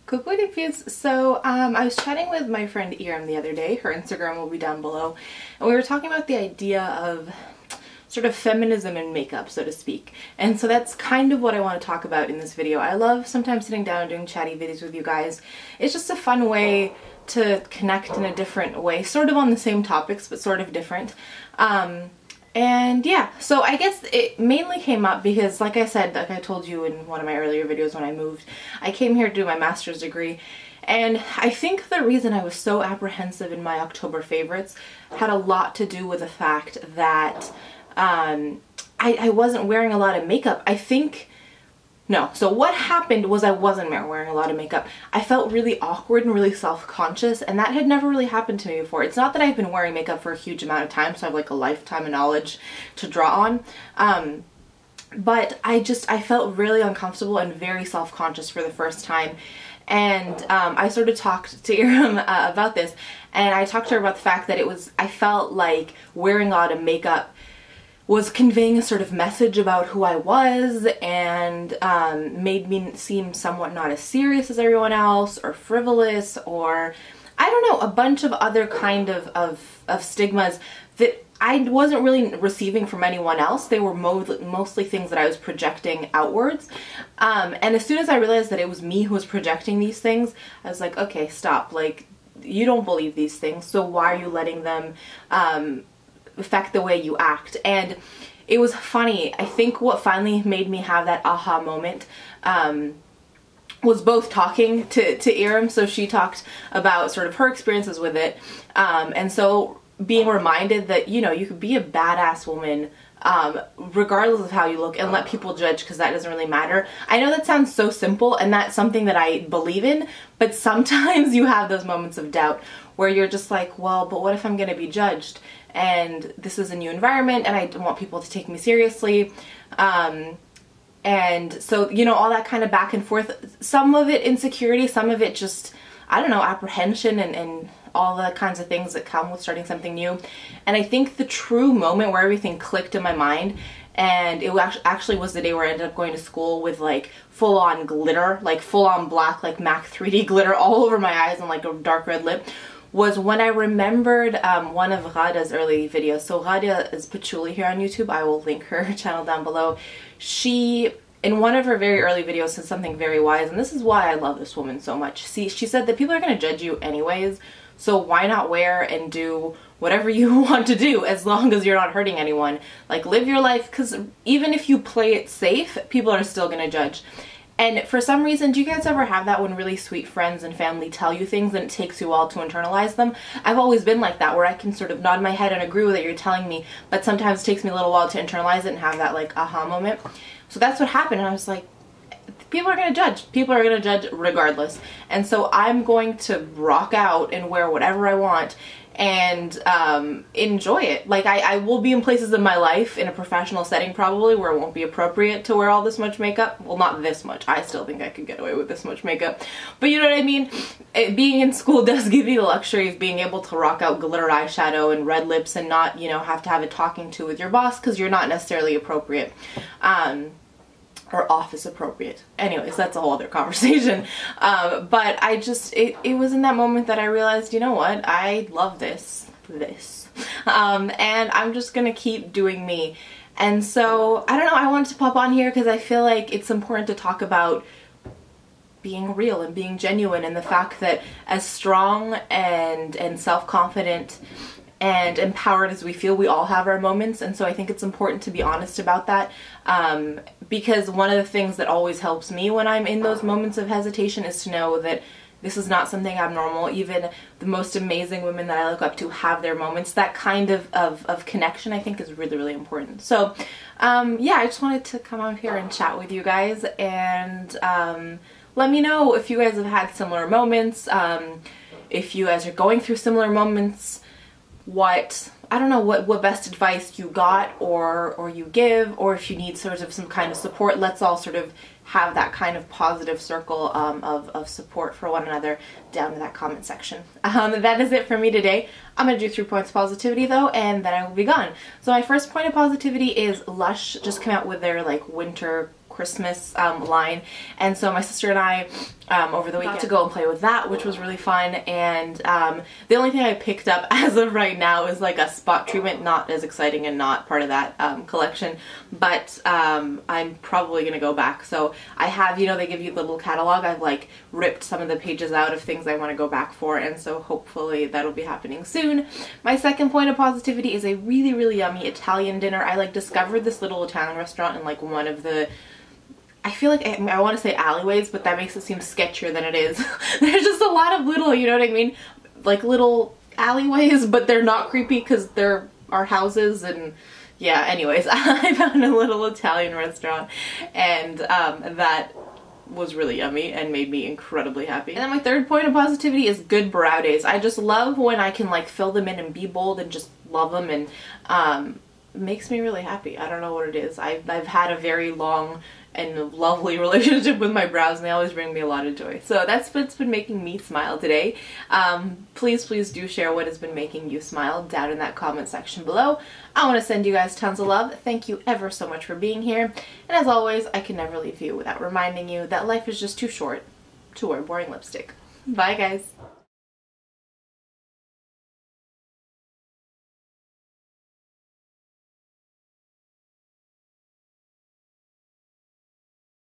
Coucou les filles. So I was chatting with my friend Iram the other day. Her Instagram will be down below. And we were talking about the idea of sort of feminism in makeup, so to speak. And so that's kind of what I want to talk about in this video. I love sometimes sitting down and doing chatty videos with you guys. It's just a fun way to connect in a different way, sort of on the same topics, but sort of different. And yeah, so I guess it mainly came up because, like I said, like I told you in one of my earlier videos when I moved, I came here to do my master's degree. And I think the reason I was so apprehensive in my October favorites had a lot to do with the fact that I wasn't wearing a lot of makeup. So what happened was I wasn't wearing a lot of makeup. I felt really awkward and really self-conscious, and that had never really happened to me before. It's not that I've been wearing makeup for a huge amount of time, so I have like a lifetime of knowledge to draw on. But I felt really uncomfortable and very self-conscious for the first time. And I sort of talked to Iram about this, and I talked to her about the fact that I felt like wearing a lot of makeup was conveying a sort of message about who I was, and made me seem somewhat not as serious as everyone else, or frivolous, or I don't know, a bunch of other kind of stigmas that I wasn't really receiving from anyone else. They were mostly things that I was projecting outwards. And as soon as I realized that it was me who was projecting these things, I was like, okay, stop. Like, you don't believe these things, so why are you letting them affect the way you act? And it was funny. I think what finally made me have that aha moment was both talking to Iram. So she talked about sort of her experiences with it, and so being reminded that, you know, you could be a badass woman regardless of how you look, and let people judge because that doesn't really matter. I know that sounds so simple, and that's something that I believe in, but sometimes you have those moments of doubt where you're just like, well, but what if I'm gonna be judged? And this is a new environment, and I don't want people to take me seriously. And so, you know, all that kind of back and forth, some of it insecurity, some of it just, I don't know, apprehension and all the kinds of things that come with starting something new. And I think the true moment where everything clicked in my mind, and it actually was the day where I ended up going to school with like full-on glitter, like full-on black, like MAC 3D glitter all over my eyes and like a dark red lip, was when I remembered one of Ghada's early videos. So Ghada is Patchouli here on YouTube. I will link her channel down below. She, in one of her very early videos, said something very wise, and this is why I love this woman so much. See, she said that people are going to judge you anyways, so why not wear and do whatever you want to do as long as you're not hurting anyone. Like, live your life, because even if you play it safe, people are still going to judge. And for some reason, do you guys ever have that when really sweet friends and family tell you things and it takes you a while to internalize them? I've always been like that, where I can sort of nod my head and agree with what you're telling me, but sometimes it takes me a little while to internalize it and have that like aha moment. So that's what happened, and I was like, people are going to judge. People are going to judge regardless. And so I'm going to rock out and wear whatever I want and enjoy it. Like, I will be in places in my life, in a professional setting probably, where it won't be appropriate to wear all this much makeup. Well, not this much. I still think I could get away with this much makeup. But you know what I mean? Being in school does give you the luxury of being able to rock out glitter eyeshadow and red lips and not, you know, have to have a talking to with your boss because you're not necessarily appropriate. Or office appropriate. Anyways, that's a whole other conversation. But I just, it was in that moment that I realized, you know what, I love this. And I'm just gonna keep doing me. And so, I don't know, I wanted to pop on here because I feel like it's important to talk about being real and being genuine, and the fact that as strong and self-confident and empowered as we feel, we all have our moments. And so I think it's important to be honest about that, because one of the things that always helps me when I'm in those moments of hesitation is to know that this is not something abnormal. Even the most amazing women that I look up to have their moments. That kind of connection, I think, is really, really important. So yeah, I just wanted to come out here and chat with you guys, and let me know if you guys have had similar moments, if you guys are going through similar moments, what best advice you got or you give, or if you need sort of some kind of support. Let's all sort of have that kind of positive circle of support for one another down in that comment section. That is it for me today. I'm going to do 3 points of positivity though, and then I will be gone. So my first point of positivity is Lush just came out with their like winter Christmas line, and so my sister and I over the weekend got to go and play with that, which was really fun. And the only thing I picked up as of right now is like a spot treatment, not as exciting and not part of that collection, but I'm probably gonna go back. So I have, you know, they give you the little catalog. I've like ripped some of the pages out of things I want to go back for, and so hopefully that'll be happening soon. My second point of positivity is a really, really yummy Italian dinner. I like discovered this little Italian restaurant in like one of the, I feel like I want to say alleyways, but that makes it seem sketchier than it is. There's just a lot of little, you know what I mean? Like little alleyways, but they're not creepy because there are houses. And yeah, anyways, I found a little Italian restaurant, and that was really yummy and made me incredibly happy. And then my third point of positivity is good brow days. I just love when I can like fill them in and be bold and just love them, and makes me really happy. I don't know what it is. I've had a very long and lovely relationship with my brows, and they always bring me a lot of joy. So that's what's been making me smile today. Please do share what has been making you smile down in that comment section below. I want to send you guys tons of love. Thank you ever so much for being here. And as always, I can never leave you without reminding you that life is just too short to wear boring lipstick. Bye guys.